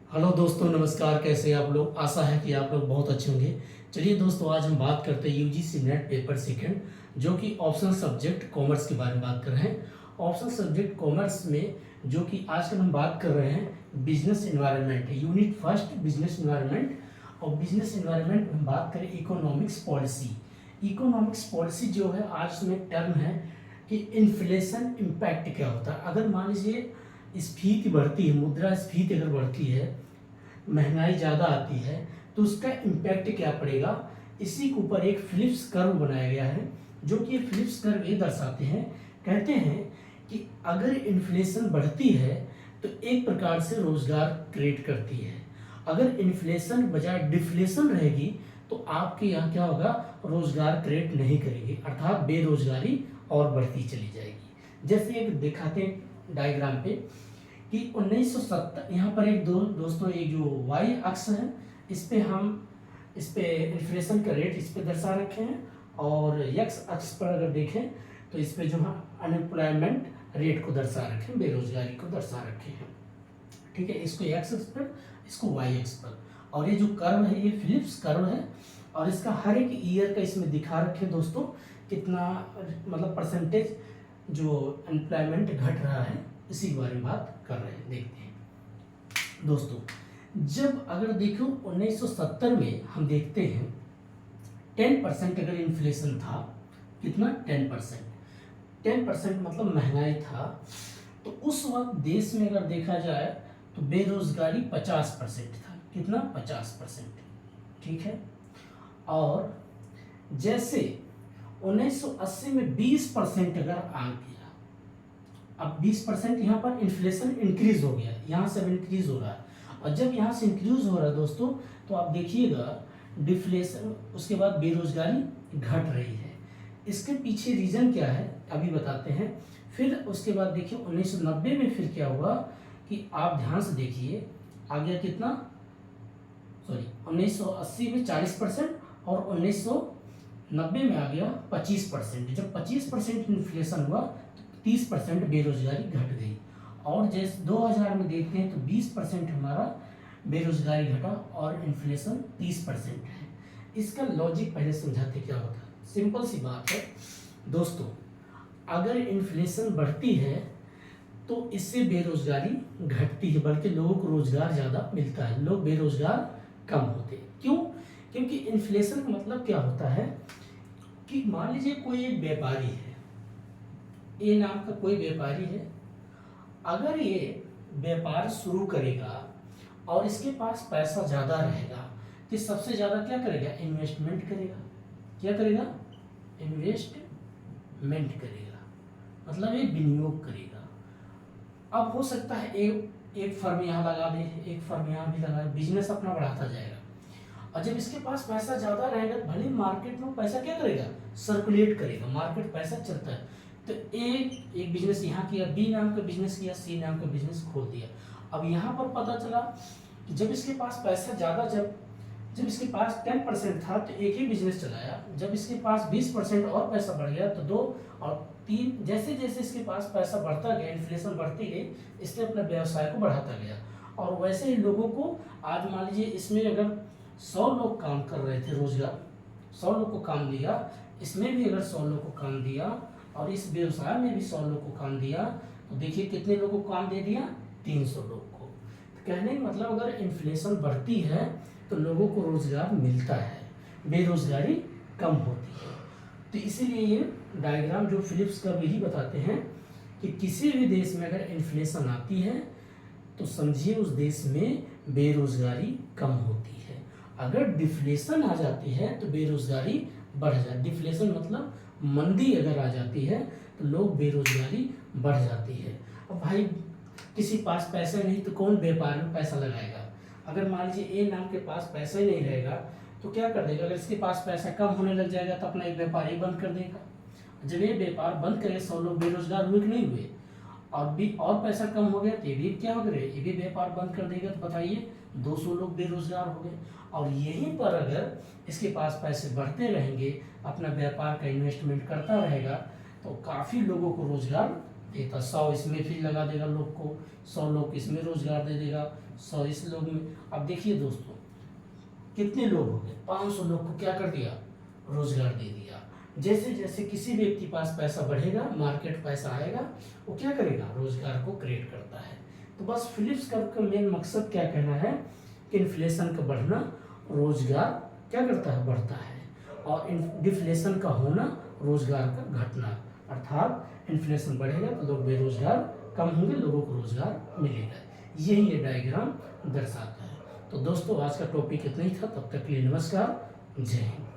Hello दोस्तों, नमस्कार। कैसे हैं आप लोग? आशा है कि आप लोग बहुत अच्छे होंगे। चलिए दोस्तों, आज हम बात करते हैं यूजीसी नेट पेपर सेकंड, जो कि ऑप्शनल सब्जेक्ट कॉमर्स के बारे में बात कर रहे हैं। ऑप्शनल सब्जेक्ट कॉमर्स में जो कि आजकल हम बात कर रहे हैं बिजनेस इन्वायरमेंट है, यूनिट फर्स्ट बिजनेस इन्वायरमेंट। और बिजनेस इन्वायरमेंट में हम बात करें इकोनॉमिक्स पॉलिसी। इकोनॉमिक्स पॉलिसी जो है, आज में टर्म है कि इन्फ्लेशन इम्पैक्ट क्या होता है। अगर मान लीजिए स्फीति बढ़ती है, मुद्रा स्फीति अगर बढ़ती है, महंगाई ज़्यादा आती है, तो उसका इम्पैक्ट क्या पड़ेगा, इसी के ऊपर एक फिलिप्स कर्व बनाया गया है। जो कि ये फिलिप्स कर्व ये दर्शाते हैं, कहते हैं कि अगर इन्फ्लेशन बढ़ती है तो एक प्रकार से रोजगार क्रिएट करती है। अगर इन्फ्लेशन बजाय डिफ्लेशन रहेगी तो आपके यहाँ क्या होगा, रोजगार क्रिएट नहीं करेगी, अर्थात बेरोजगारी और बढ़ती चली जाएगी। जैसे एक दिखाते हैं डायग्राम पे कि 1970, यहाँ पर एक दोस्तों एक जो वाई अक्ष है, इस पे इन्फ्लेशन का रेट इस पे दर्शा रखे हैं, और एक्स अक्ष पर अगर देखें तो इस पे जो है अनएम्प्लॉयमेंट रेट को दर्शा रखे हैं, बेरोजगारी को दर्शा रखे हैं। ठीक है, इसको एक्स अक्ष पर, इसको वाई अक्ष पर। और ये जो कर्व है ये फिलिप्स कर्व है, और इसका हर एक ईयर का इसमें दिखा रखे दोस्तों, कितना मतलब परसेंटेज जो एम्प्लॉयमेंट घट रहा है, इसी के बारे में बात कर रहे हैं। देखते हैं दोस्तों, जब अगर देखो 1970 में हम देखते हैं 10% अगर इन्फ्लेशन था, कितना 10% मतलब महंगाई था, तो उस वक्त देश में अगर देखा जाए तो बेरोजगारी 50% था। कितना? 50%। ठीक है। और जैसे 1980 में 20% अगर आ गया, अब 20% यहाँ पर इन्फ्लेशन इंक्रीज हो गया, यहाँ से अब इंक्रीज हो रहा है। और जब यहाँ से इंक्रीज हो रहा है दोस्तों, तो आप देखिएगा डिफ्लेशन, उसके बाद बेरोजगारी घट रही है। इसके पीछे रीजन क्या है अभी बताते हैं। फिर उसके बाद देखिए 1990 में फिर क्या हुआ कि आप ध्यान से देखिए, आ गया कितना, 1980 में 40% और 1990 में आ गया 25%। जब 25% इन्फ्लेशन हुआ तो 30% बेरोजगारी घट गई। और जैसे 2000 में देखते हैं तो 20% हमारा बेरोजगारी घटा और इन्फ्लेशन 30% है। इसका लॉजिक पहले समझाते क्या होता है। सिंपल सी बात है दोस्तों, अगर इन्फ्लेशन बढ़ती है तो इससे बेरोजगारी घटती है, बल्कि लोगों को रोजगार ज़्यादा मिलता है, लोग बेरोजगार कम होते हैं। क्यों? क्योंकि इन्फ्लेशन का मतलब क्या होता है कि मान लीजिए कोई एक व्यापारी है, ए नाम का कोई व्यापारी है, अगर ये व्यापार शुरू करेगा और इसके पास पैसा ज़्यादा रहेगा, तो सबसे ज़्यादा क्या करेगा, इन्वेस्टमेंट करेगा। क्या करेगा? इन्वेस्टमेंट करेगा, मतलब ये विनियोग करेगा। अब हो सकता है एक फर्म यहाँ लगा दे, एक फर्म यहाँ भी लगा दे, बिजनेस अपना बढ़ाता जाएगा। और जब इसके पास पैसा ज़्यादा रहेगा, भले मार्केट में पैसा क्या करेगा, सर्कुलेट करेगा, मार्केट पैसा चलता है। तो एक बिजनेस यहाँ किया, बी नाम का बिजनेस किया, सी नाम का बिजनेस खोल दिया। अब यहाँ पर पता चला कि जब इसके पास पैसा ज़्यादा, जब इसके पास 10% था तो एक ही बिजनेस चलाया, जब इसके पास 20% और पैसा बढ़ गया तो 2 और 3, जैसे जैसे इसके पास पैसा बढ़ता गया, इन्फ्लेशन बढ़ती गई, इसने अपने व्यवसाय को बढ़ाता गया। और वैसे ही लोगों को, आज मान लीजिए इसमें अगर 100 लोग काम कर रहे थे, रोजगार 100 लोग को काम दिया, इसमें भी अगर 100 लोग को काम दिया, और इस व्यवसाय में भी 100 लोग को काम दिया, तो देखिए कितने लोगों को काम दे दिया, 300 लोग को। तो कहने का मतलब अगर इन्फ्लेशन बढ़ती है तो लोगों को रोजगार मिलता है, बेरोजगारी कम होती है। तो इसीलिए ये डायग्राम जो फिलिप्स का यही बताते हैं कि किसी भी देश में अगर इन्फ्लेशन आती है तो समझिए उस देश में बेरोजगारी कम होती है। अगर डिफ्लेशन आ जाती है तो बेरोजगारी बढ़ जाती। डिफ्लेशन मतलब मंदी अगर आ जाती है तो लोग बेरोजगारी बढ़ जाती है। अब भाई किसी पास पैसे नहीं तो कौन व्यापार में पैसा लगाएगा। अगर मान लीजिए ए नाम के पास पैसा ही नहीं रहेगा तो क्या कर देगा, अगर इसके पास पैसा कम होने लग जाएगा तो अपना एक व्यापार ही बंद कर देगा। जब ये व्यापार बंद करे, 100 लोग बेरोजगार हुए कि नहीं हुए, और पैसा कम हो गया तो ये भी क्या हो गया, ये भी व्यापार बंद कर देगा, तो बताइए 200 लोग बेरोजगार हो गए। और यहीं पर अगर इसके पास पैसे बढ़ते रहेंगे, अपना व्यापार का इन्वेस्टमेंट करता रहेगा, तो काफ़ी लोगों को रोजगार देता, 100 इसमें फिर लगा देगा लोग को, 100 लोग इसमें रोजगार दे देगा, 100 इस लोग में। अब देखिए दोस्तों कितने लोग हो गए, 500 लोग को क्या कर दिया, रोजगार दे दिया। जैसे जैसे किसी व्यक्ति के पास पैसा बढ़ेगा, मार्केट पैसा आएगा, वो क्या करेगा, रोजगार को क्रिएट करता है। तो बस फिलिप्स कर्व का मेन मकसद क्या कहना है कि इन्फ्लेशन का बढ़ना रोजगार क्या करता है, बढ़ता है, और डिफ्लेशन का होना रोजगार का घटना। अर्थात इन्फ्लेशन बढ़ेगा तो लोग बेरोजगार कम होंगे, लोगों को रोजगार मिलेगा। यही ये डायग्राम दर्शाता है। तो दोस्तों आज का टॉपिक इतना ही था, तब तक के लिए नमस्कार, जय हिंद।